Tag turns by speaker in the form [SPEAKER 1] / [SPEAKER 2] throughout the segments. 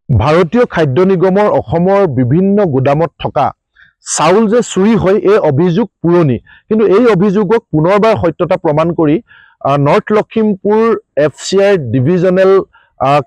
[SPEAKER 1] ভাৰতীয় খাদ্য নিগমৰ অসমৰ বিভিন্ন গুদামত থকা চাউল যে চুৰি হয় এই অভিযোগ পুৰণি, কিন্তু এই অভিযোগক পুনৰবাৰ সত্যতা প্ৰমাণ কৰি নৰ্থ লখিমপুৰ FCI ডিভিজনেল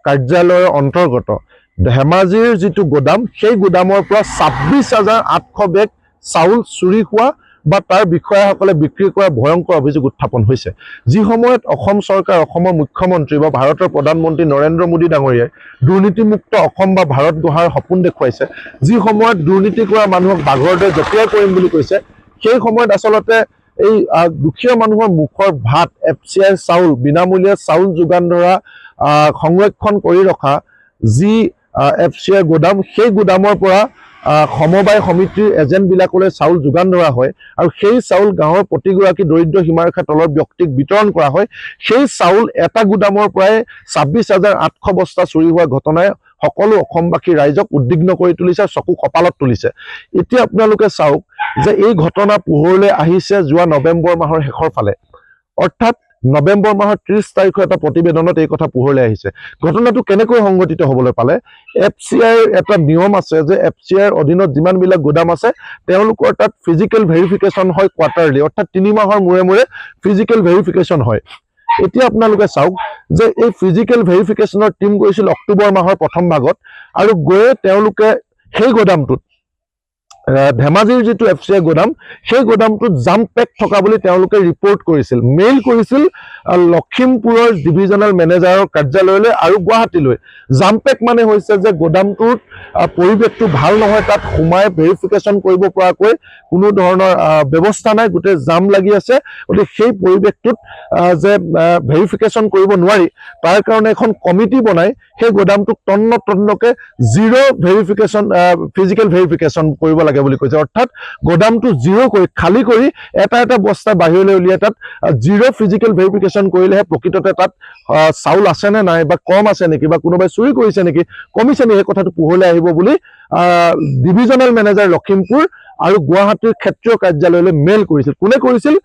[SPEAKER 1] কাৰ্যালয়ৰ অন্তৰ্গত ধেমাজিৰ যিটো গোদাম, সেই গোদামৰ পৰা 26,800 বেগ চাউল চুৰি হোৱা বা তাৰ বিষয়াসকলে বিক্ৰী কৰা ভয়ংকৰ অভিযোগ উত্থাপন হৈছে। যি সময়ত অসম চৰকাৰ, অসমৰ মুখ্যমন্ত্ৰী বা ভাৰতৰ প্ৰধানমন্ত্ৰী নৰেন্দ্ৰ মোদী ডাঙৰীয়াই দুৰ্নীতিমুক্ত অসম বা ভাৰত গঢ়াৰ সপোন দেখুৱাইছে, যি সময়ত দুৰ্নীতি কৰা মানুহক বাঘৰ দৰে জঁপিয়াই পৰিম বুলি কৈছে, সেই সময়ত আচলতে এই দুখীয়া মানুহৰ মুখৰ ভাত FCI চাউল, বিনামূলীয়া চাউল যোগান ধৰা, সংৰক্ষণ কৰি ৰখা যি FCI গোদাম, সেই গোদামৰ পৰা সমবায় সমিতিৰ এজেণ্টবিলাকলৈ চাউল যোগান ধৰা হয় আৰু সেই চাউল গাঁৱৰ প্ৰতিগৰাকী দৰিদ্ৰ সীমাৰেখাৰ তলৰ ব্যক্তিক বিতৰণ কৰা হয়। সেই চাউল এটা গোদামৰ পৰাই 26,800 বস্তা চুৰি হোৱা ঘটনাই সকলো অসমবাসী ৰাইজক উদ্বিগ্ন কৰি তুলিছে, চকু কপালত তুলিছে। এতিয়া আপোনালোকে চাওক যে এই ঘটনা পোহৰলৈ আহিছে যোৱা নৱেম্বৰ মাহৰ শেষৰ ফালে, অৰ্থাৎ নৱেম্বৰ মাহৰ 30 তাৰিখৰ এটা প্ৰতিবেদনত এই কথা পোহৰলৈ আহিছে। ঘটনাটো কেনেকৈ সংঘটিত হ'বলৈ পালে? FCIৰ এটা নিয়ম আছে যে FCIৰ অধীনত যিমানবিলাক গোদাম আছে তেওঁলোকৰ তাত ফিজিকেল ভেৰিফিকেশ্যন হয় কোৱাৰ্টাৰলি, অৰ্থাৎ 3 মাহৰ মূৰে মূৰে ফিজিকেল ভেৰিফিকেশ্যন হয়। এতিয়া আপোনালোকে চাওক যে এই ফিজিকেল ভেৰিফিকেশ্যনৰ টিম গৈছিল অক্টোবৰ মাহৰ প্ৰথম ভাগত আৰু গৈ তেওঁলোকে সেই গোদামটোত, ধেমাজিৰ যিটো FCI গোদাম, সেই গোদামটোত জাম পেক থকা বুলি তেওঁলোকে ৰিপৰ্ট কৰিছিল, মেইল কৰিছিল লখিমপুৰৰ ডিভিজনেল মেনেজাৰৰ কাৰ্যালয়লৈ আৰু গুৱাহাটীলৈ। জাম পেক মানে হৈছে যে গোদামটোৰ পৰিৱেশটো ভাল নহয়, তাত সোমাই ভেৰিফিকেশ্যন কৰিব পৰাকৈ কোনো ধৰণৰ ব্যৱস্থা নাই, গোটেই জাম লাগি আছে। গতিকে সেই পৰিৱেশটোত যে ভেৰিফিকেশ্যন কৰিব নোৱাৰি, তাৰ কাৰণে এখন কমিটি বনাই সেই গোদামটোক তন্নকে জিৰ' ভেৰিফিকেশ্যন, ফিজিকেল ভেৰিফিকেশ্যন কৰিব লাগে বুলি কৈছে। অৰ্থাৎ গোদামটো জিৰ' কৰি, খালী কৰি এটা এটা বস্তা বাহিৰলৈ উলিয়াই তাত জিৰ' ফিজিকেল ভেৰিফিকেশ্যন কৰিলেহে প্ৰকৃততে তাত চাউল আছে নে নাই, বা কম আছে নেকি, বা কোনোবাই চুৰি কৰিছে নেকি, কমিছে নেকি, সেই কথাটো পোহৰলৈ আহিব বুলি ডিভিজনেল মেনেজাৰ লখিমপুৰ আৰু গুৱাহাটীৰ ক্ষেত্ৰীয় কাৰ্যালয়লৈ মেইল কৰিছিল। কোনে কৰিছিল?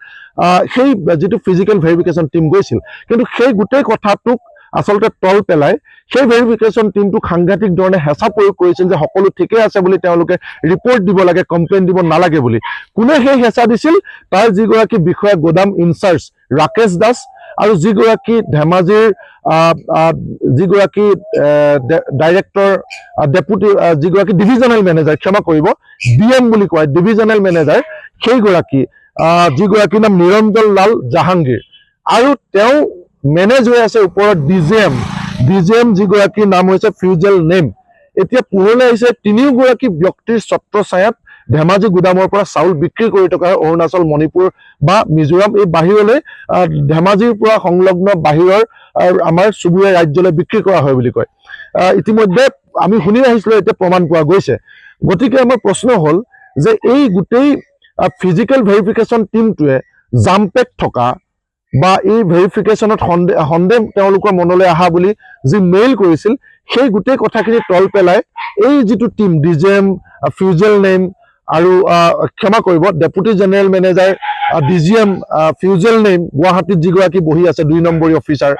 [SPEAKER 1] সেই যিটো ফিজিকেল ভেৰিফিকেশ্যন টিম গৈছিল। কিন্তু সেই গোটেই কথাটোক আচলতে তল পেলাই সেই ভেৰিফিকেশ্যন টিমটোক সাংঘাতিক ধৰণে হেঁচা প্ৰয়োগ কৰিছিল যে সকলো ঠিকে আছে বুলি তেওঁলোকে ৰিপৰ্ট দিব লাগে, কমপ্লেইন দিব নালাগে বুলি। কোনে সেই হেঁচা দিছিল? তাৰ যিগৰাকী বিষয়া, গোদাম ইনচাৰ্জ ৰাকেশ দাস, আৰু যিগৰাকী ধেমাজিৰ যিগৰাকী ডাইৰেক্টৰ, ডেপুটি, যিগৰাকী ডিভিজনেল মেনেজাৰ, ক্ষমা কৰিব, DM বুলি কয়, ডিভিজনেল মেনেজাৰ, সেইগৰাকী যিগৰাকীৰ নাম নিৰঞ্জন লাল জাহাংগীৰ, আৰু তেওঁ মেনেজ হৈ আছে ওপৰত DGM যিগৰাকীৰ নাম হৈছে ফিউজেল নেম। এতিয়া পোহৰলৈ আহিছে তিনিওগৰাকী ব্যক্তিৰ ছত্ৰছায়াত ধেমাজি গোদামৰ পৰা চাউল বিক্ৰী কৰি থকা অৰুণাচল, মণিপুৰ বা মিজোৰাম, এই বাহিৰলৈ, ধেমাজিৰ পৰা সংলগ্ন বাহিৰৰ আমাৰ চুবুৰীয়া ৰাজ্যলৈ বিক্ৰী কৰা হয় বুলি কয়। ইতিমধ্যে আমি শুনি আহিছিলোঁ, এতিয়া প্ৰমাণ পোৱা গৈছে। গতিকে আমাৰ প্ৰশ্ন হ'ল যে এই গোটেই ফিজিকেল ভেৰিফিকেশ্যন টিমটোৱে জাম্পেক থকা বা এই ভেৰিফিকেশ্যনত সন্দেহ তেওঁলোকৰ মনলৈ অহা বুলি যি মেইল কৰিছিল, সেই গোটেই কথাখিনি তল পেলাই এই যিটো টিম DGM, ফিউজেল নেম আৰু ক্ষমা কৰিব, ডেপুটি জেনেৰেল মেনেজাৰ DGM ফিউজেল নেম, গুৱাহাটীত যিগৰাকী বহি আছে 2 নম্বৰী অফিচাৰ,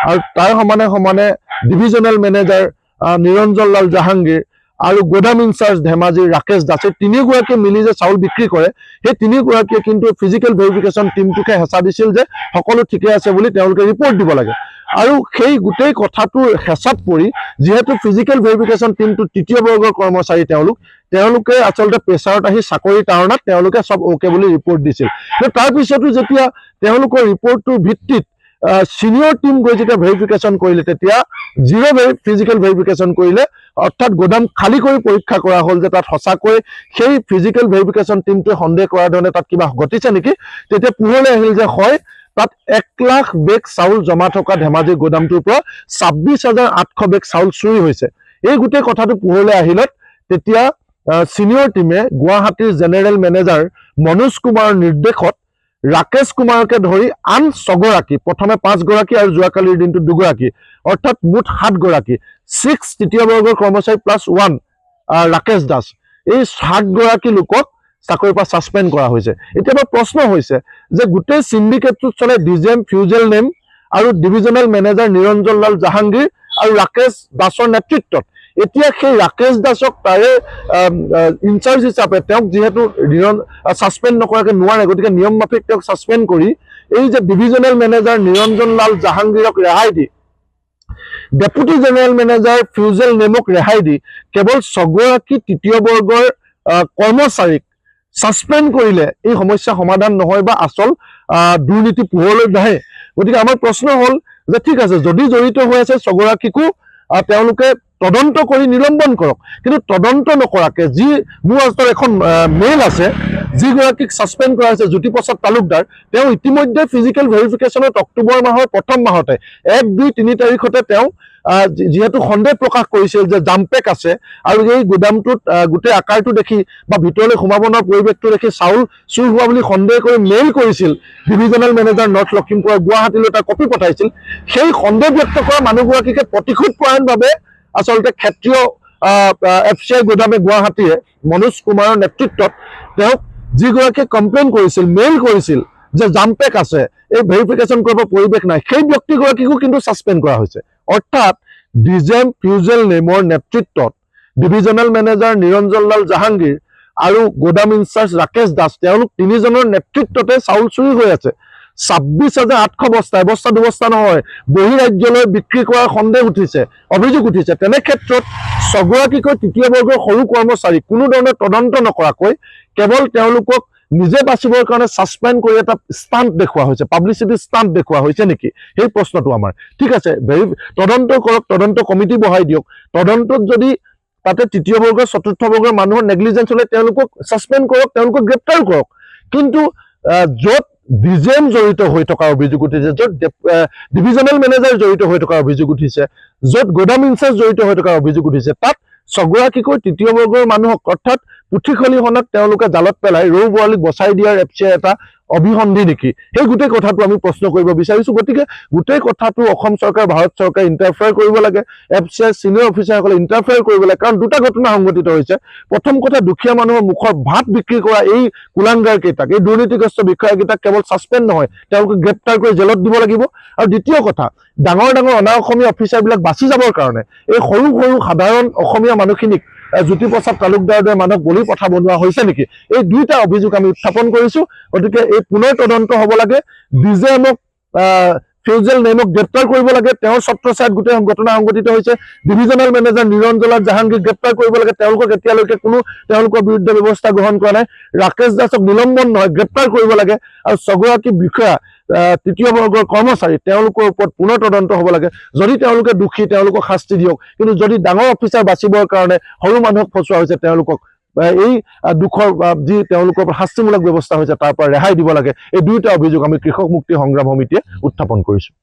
[SPEAKER 1] আৰু তাৰ সমানে সমানে ডিভিজনেল মেনেজাৰ নিৰঞ্জন লাল জাহাংগীৰ আৰু গোদাম ইনচাৰ্জ ধেমাজিৰ ৰাকেশ দাস, এই তিনিওগৰাকীয়ে মিলি যে চাউল বিক্ৰী কৰে, সেই তিনিওগৰাকীয়ে কিন্তু ফিজিকেল ভেৰিফিকেশ্যন টিমটোকে হেঁচা দিছিল যে সকলো ঠিকে আছে বুলি তেওঁলোকে ৰিপৰ্ট দিব লাগে। আৰু সেই গোটেই কথাটোৰ হেঁচাত পৰি, যিহেতু ফিজিকেল ভেৰিফিকেশ্যন টিমটো তৃতীয় বৰ্গৰ কৰ্মচাৰী, তেওঁলোকে আচলতে প্ৰেছাৰত আহি চাকৰি তাৰণাত তেওঁলোকে চব অ'কে বুলি ৰিপৰ্ট দিছিল। তাৰপিছতো যেতিয়া তেওঁলোকৰ ৰিপৰ্টটোৰ ভিত্তিত চিনিয়ৰ টিম গৈ যেতিয়া ভেৰিফিকেশ্যন কৰিলে, তেতিয়া জিৰ' ফিজিকেল ভেৰিফিকেশ্যন কৰিলে, অৰ্থাৎ গোদাম খালী কৰি পৰীক্ষা কৰা হ'ল যে তাত সঁচাকৈ সেই ফিজিকেল ভেৰিফিকেশ্যন টিমটোৱে সন্দেহ কৰাৰ ধৰণে তাত কিবা ঘটিছে নেকি। তেতিয়া পোহৰলৈ আহিল যে হয়, তাত 1 লাখ বেগ চাউল জমা থকা ধেমাজি গোদামটোৰ পৰা 26,800 বেগ চাউল চুৰি হৈছে। এই গোটেই কথাটো পোহৰলৈ আহিলত তেতিয়া চিনিয়ৰ টিমে গুৱাহাটীৰ জেনেৰেল মেনেজাৰ মনোজ কুমাৰৰ নিৰ্দেশত ৰাকেশ কুমাৰকে ধৰি আন 6 গৰাকী, প্ৰথমে 5 গৰাকী আৰু যোৱাকালিৰ দিনটোত 2 গৰাকী, অৰ্থাৎ মুঠ 7 গৰাকী, 6 তৃতীয় বৰ্গৰ কৰ্মচাৰী প্লাছ 1 ৰাকেশ দাস, এই 7 গৰাকী লোকক চাকৰিৰ পৰা ছাছপেণ্ড কৰা হৈছে। এতিয়া প্ৰশ্ন হৈছে যে গোটেই চিণ্ডিকেটটোত চলে DGM ফিউজেল নেম আৰু ডিভিজনেল মেনেজাৰ নিৰঞ্জন লাল জাহাংগীৰ আৰু ৰাকেশ দাসৰ নেতৃত্বত এতিয়া সেই ৰাকেশ দাসক তাৰে ইনচাৰ্জ হিচাপে তেওঁক যিহেতু ছাছপেণ্ড নকৰাকৈ নোৱাৰে, গতিকে নিয়ম মাফিক তেওঁক ছাছপেণ্ড কৰি এই যে ডিভিজনেল মেনেজাৰ নিৰঞ্জন লাল জাহাংগীৰক ৰেহাই দি ডেপুটি জেনেৰেল মেনেজাৰ ফিউজেল নেমক ৰেহাই দি কেৱল 6গৰাকী তৃতীয় বৰ্গৰ কৰ্মচাৰীক ছাছপেণ্ড কৰিলে এই সমস্যা সমাধান নহয় বা আচল দুৰ্নীতি পোহৰলৈ নাহে। গতিকে আমাৰ প্ৰশ্ন হ'ল যে ঠিক আছে, যদি জড়িত হৈ আছে 6গৰাকীকো তেওঁলোকে তদন্ত কৰি নিলম্বন কৰক, কিন্তু তদন্ত নকৰাকে যি মোৰ হাতত এখন মেইল আছে, যিগৰাকীক ছাছপেণ্ড কৰা হৈছে জ্যোতিপ্ৰসাদ তালুকদাৰ, তেওঁ ইতিমধ্যে ফিজিকেল ভেৰিফিকেশ্যনত অক্টোবৰ মাহৰ প্ৰথম মাহতে 1, 2, 3 তাৰিখতে তেওঁ যিহেতু সন্দেহ প্ৰকাশ কৰিছিল যে জাম্পেক আছে আৰু এই গুদামটোত গোটেই আকাৰটো দেখি বা ভিতৰলৈ সোমাব নোৱাৰা পৰিৱেশটো দেখি চাউল চুৰ হোৱা বুলি সন্দেহ কৰি মেইল কৰিছিল ডিভিজনেল মেনেজাৰ নৰ্থ লখিমপুৰৰ, গুৱাহাটীলৈ এটা কপি পঠাইছিল। সেই সন্দেহ ব্যক্ত কৰা মানুহগৰাকীকে প্ৰতিশোধ পৰায়ণভাৱে আচলতে ক্ষেত্ৰীয় FCI গোদামে গুৱাহাটীয়ে মনোজ কুমাৰৰ নেতৃত্বত তেওঁক যিগৰাকীয়ে কমপ্লেইন কৰিছিল, মেইল কৰিছিল যে জাম্পেক আছে, এই ভেৰিফিকেশ্যন কৰিব পৰিৱেশ নাই, সেই ব্যক্তিগৰাকীকো কিন্তু ছাছপেণ্ড কৰা হৈছে। অৰ্থাৎ ডিজেম ফিউজেল নেমৰ নেতৃত্বত ডিভিজনেল মেনেজাৰ নিৰঞ্জন লাল জাহাংগীৰ আৰু গোদাম ইনচাৰ্জ ৰাকেশ দাস, তেওঁলোক তিনিজনৰ নেতৃত্বতে চাউল চুৰি হৈ আছে। 26,800 বস্তা, এবস্তা দুবস্তা নহয়, বহিৰাজ্যলৈ বিক্ৰী কৰাৰ সন্দেহ উঠিছে, অভিযোগ উঠিছে। তেনে ক্ষেত্ৰত 6গৰাকীকৈ তৃতীয় বৰ্গৰ সৰু কৰ্মচাৰী কোনো ধৰণৰ তদন্ত নকৰাকৈ কেৱল তেওঁলোকক নিজে বাচিবৰ কাৰণে ছাছপেণ্ড কৰি এটা ষ্টাণ্ট দেখুওৱা হৈছে, পাব্লিচিটি ষ্টাণ্ট দেখুওৱা হৈছে নেকি, সেই প্ৰশ্নটো আমাৰ। ঠিক আছে, তদন্ত কৰক, তদন্ত কমিটি বহাই দিয়ক, তদন্তত যদি তাতে তৃতীয় বৰ্গৰ চতুৰ্থ বৰ্গৰ মানুহৰ নেগলিজেঞ্চ হ'লে তেওঁলোকক ছাছপেণ্ড কৰক, তেওঁলোকক গ্ৰেপ্তাৰ কৰক। কিন্তু য'ত ডিজেম জড়িত হৈ থকাৰ অভিযোগ উঠিছে, য'ত ডিভিজনেল মেনেজাৰ জড়িত হৈ থকাৰ অভিযোগ উঠিছে, য'ত গোদাম ইনচাৰ্জ জড়িত হৈ থকাৰ অভিযোগ উঠিছে, তাত 6গৰাকীকৈ তৃতীয় বৰ্গৰ মানুহক অৰ্থাৎ পুথিখলিখনক তেওঁলোকে জালত পেলাই ৰৌ বোৱালীক বচাই দিয়াৰ FCI এটা অভিসন্ধি নেকি, সেই গোটেই কথাটো আমি প্ৰশ্ন কৰিব বিচাৰিছোঁ। গতিকে গোটেই কথাটো অসম চৰকাৰ, ভাৰত চৰকাৰে ইণ্টাৰফেয়াৰ কৰিব লাগে, FCI চিনিয়ৰ অফিচাৰসকলে ইণ্টাৰফেয়াৰ কৰিব লাগে। কাৰণ দুটা ঘটনা সংঘটিত হৈছে। প্ৰথম কথা, দুখীয়া মানুহৰ মুখৰ ভাত বিক্ৰী কৰা এই কুলাংগাৰ কেইটাক, এই দুৰ্নীতিগ্ৰস্ত বিষয়াকেইটাক কেৱল ছাছপেণ্ড নহয়, তেওঁলোকে গ্ৰেপ্তাৰ কৰি জেলত দিব লাগিব। আৰু দ্বিতীয় কথা, ডাঙৰ ডাঙৰ অনা অসমীয়া অফিচাৰবিলাক বাচি যাবৰ কাৰণে এই সৰু সৰু সাধাৰণ অসমীয়া মানুহখিনিক জ্যোতিপ্ৰসাদ তালুকদাৰৰ দৰে মানুহক বলি পঠা বনোৱা হৈছে নেকি, এই দুইটা অভিযোগ আমি উত্থাপন কৰিছোঁ। গতিকে এই পুনৰ তদন্ত হ'ব লাগে, ডিজেমক ফিউজেল নেমক গ্ৰেপ্তাৰ কৰিব লাগে, তেওঁৰ ছত্ৰছায়াত গোটেই ঘটনা সংঘটিত হৈছে। ডিভিজনেল মেনেজাৰ নিৰঞ্জন লাল জাহাংগীৰ গ্ৰেপ্তাৰ কৰিব লাগে, তেওঁলোকক এতিয়ালৈকে কোনো তেওঁলোকৰ বিৰুদ্ধে ব্যৱস্থা গ্ৰহণ কৰা নাই। ৰাকেশ দাসক নিলম্বন নহয়, গ্ৰেপ্তাৰ কৰিব লাগে। আৰু 6গৰাকী বিষয়া তৃতীয় বৰ্গৰ কৰ্মচাৰী, তেওঁলোকৰ ওপৰত পুনৰ তদন্ত হ'ব লাগে। যদি তেওঁলোকে দোষী, তেওঁলোকক শাস্তি দিয়ক, কিন্তু যদি ডাঙৰ অফিচাৰ বাচিবৰ কাৰণে সৰু মানুহক ফচোৱা হৈছে, তেওঁলোকক এই দুখৰ যি তেওঁলোকৰ শাস্তিমূলক ব্যৱস্থা হৈছে তাৰ পৰা ৰেহাই দিব লাগে। এই দুয়োটা অভিযোগ আমি কৃষক মুক্তি সংগ্ৰাম সমিতিয়ে উত্থাপন কৰিছোঁ।